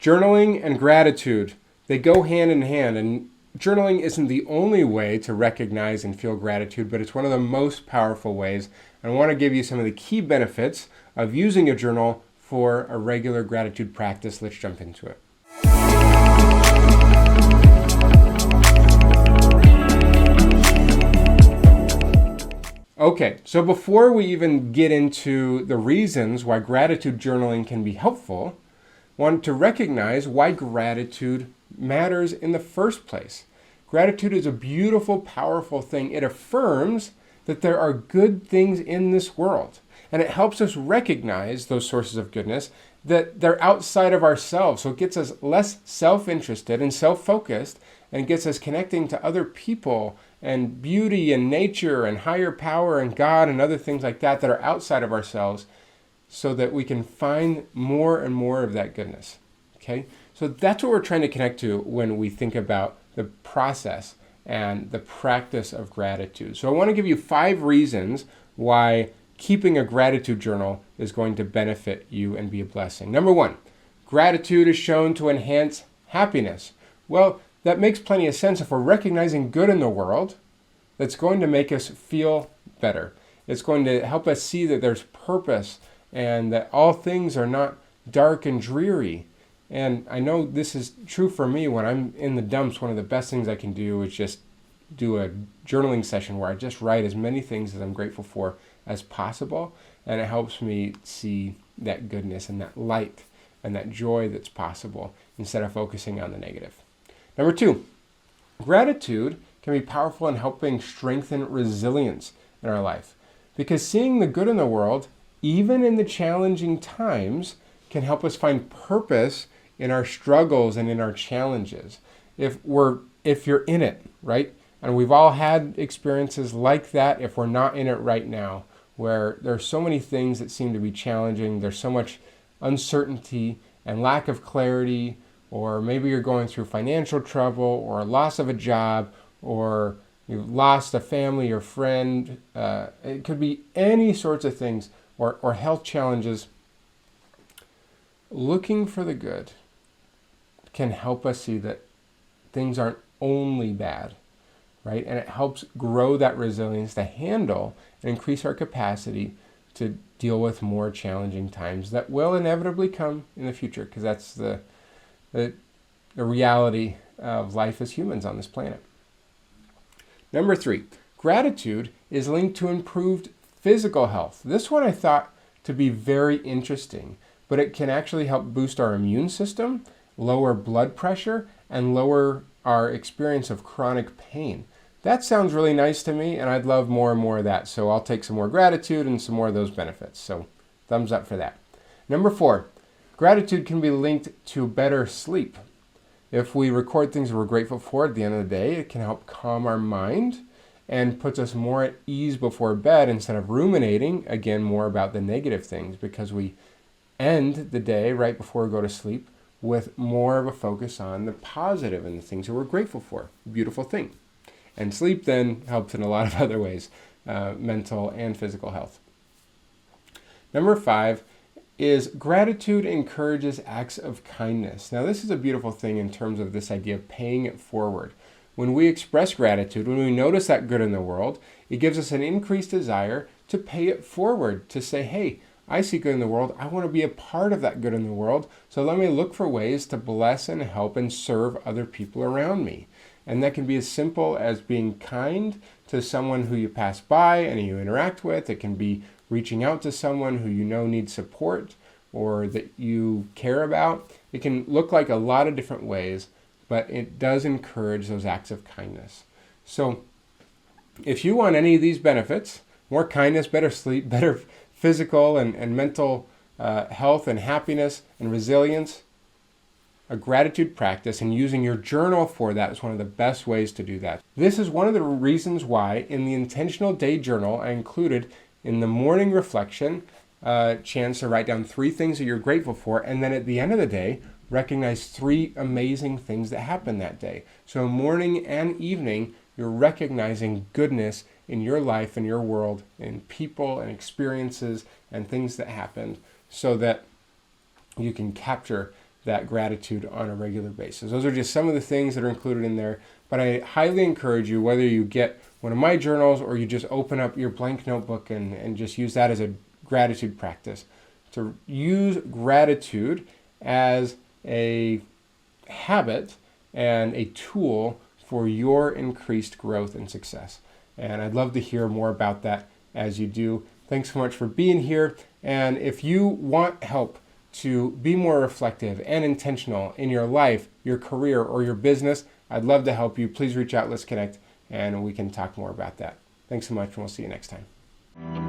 Journaling and gratitude, they go hand in hand, and journaling isn't the only way to recognize and feel gratitude, but it's one of the most powerful ways. And I want to give you some of the key benefits of using a journal for a regular gratitude practice. Let's jump into it. Okay, so before we even get into the reasons why gratitude journaling can be helpful, want to recognize why gratitude matters in the first place. Gratitude is a beautiful, powerful thing. It affirms that there are good things in this world, and it helps us recognize those sources of goodness, that they're outside of ourselves. So it gets us less self-interested and self-focused, and gets us connecting to other people and beauty and nature and higher power and God and other things like that that are outside of ourselves, so that we can find more and more of that goodness. Okay? So that's what we're trying to connect to when we think about the process and the practice of gratitude. So I want to give you 5 reasons why keeping a gratitude journal is going to benefit you and be a blessing. Number 1, gratitude is shown to enhance happiness. Well, that makes plenty of sense. If we're recognizing good in the world, that's going to make us feel better. It's going to help us see that there's purpose and that all things are not dark and dreary. And I know this is true for me. When I'm in the dumps, one of the best things I can do is just do a journaling session where I just write as many things that I'm grateful for as possible. And it helps me see that goodness and that light and that joy that's possible instead of focusing on the negative. Number 2, gratitude can be powerful in helping strengthen resilience in our life, because seeing the good in the world, even in the challenging times, can help us find purpose in our struggles and in our challenges. If you're in it, right? And we've all had experiences like that if we're not in it right now, where there's so many things that seem to be challenging, there's so much uncertainty and lack of clarity, or maybe you're going through financial trouble or a loss of a job, or you've lost a family or friend. It could be any sorts of things, or health challenges. Looking for the good can help us see that things aren't only bad, right? And it helps grow that resilience to handle and increase our capacity to deal with more challenging times that will inevitably come in the future, because that's the reality of life as humans on this planet. Number 3, gratitude is linked to improved physical health. This one I thought to be very interesting, but it can actually help boost our immune system, lower blood pressure, and lower our experience of chronic pain. That sounds really nice to me, and I'd love more and more of that. So I'll take some more gratitude and some more of those benefits. So thumbs up for that. Number 4, gratitude can be linked to better sleep. If we record things we're grateful for at the end of the day, it can help calm our mind and puts us more at ease before bed instead of ruminating, again, more about the negative things, because we end the day right before we go to sleep with more of a focus on the positive and the things that we're grateful for. Beautiful thing. And sleep then helps in a lot of other ways, mental and physical health. Number 5 is gratitude encourages acts of kindness. Now, this is a beautiful thing in terms of this idea of paying it forward. When we express gratitude, when we notice that good in the world, it gives us an increased desire to pay it forward, to say, hey, I see good in the world. I want to be a part of that good in the world. So let me look for ways to bless and help and serve other people around me. And that can be as simple as being kind to someone who you pass by and you interact with. It can be reaching out to someone who you know needs support or that you care about. It can look like a lot of different ways, but it does encourage those acts of kindness. So if you want any of these benefits, more kindness, better sleep, better physical and mental health and happiness and resilience, a gratitude practice and using your journal for that is one of the best ways to do that. This is one of the reasons why in the Intentional Day Journal I included in the morning reflection a chance to write down 3 things that you're grateful for, and then at the end of the day recognize 3 amazing things that happened that day. So morning and evening you're recognizing goodness in your life and your world, in people and experiences and things that happened, so that you can capture that gratitude on a regular basis. Those are just some of the things that are included in there, but I highly encourage you, whether you get one of my journals or you just open up your blank notebook and just use that as a gratitude practice, to use gratitude as a habit and a tool for your increased growth and success. And I'd love to hear more about that as you do. Thanks so much for being here. And if you want help to be more reflective and intentional in your life, your career, or your business, I'd love to help you. Please reach out, let's connect, and we can talk more about that. Thanks so much, and we'll see you next time.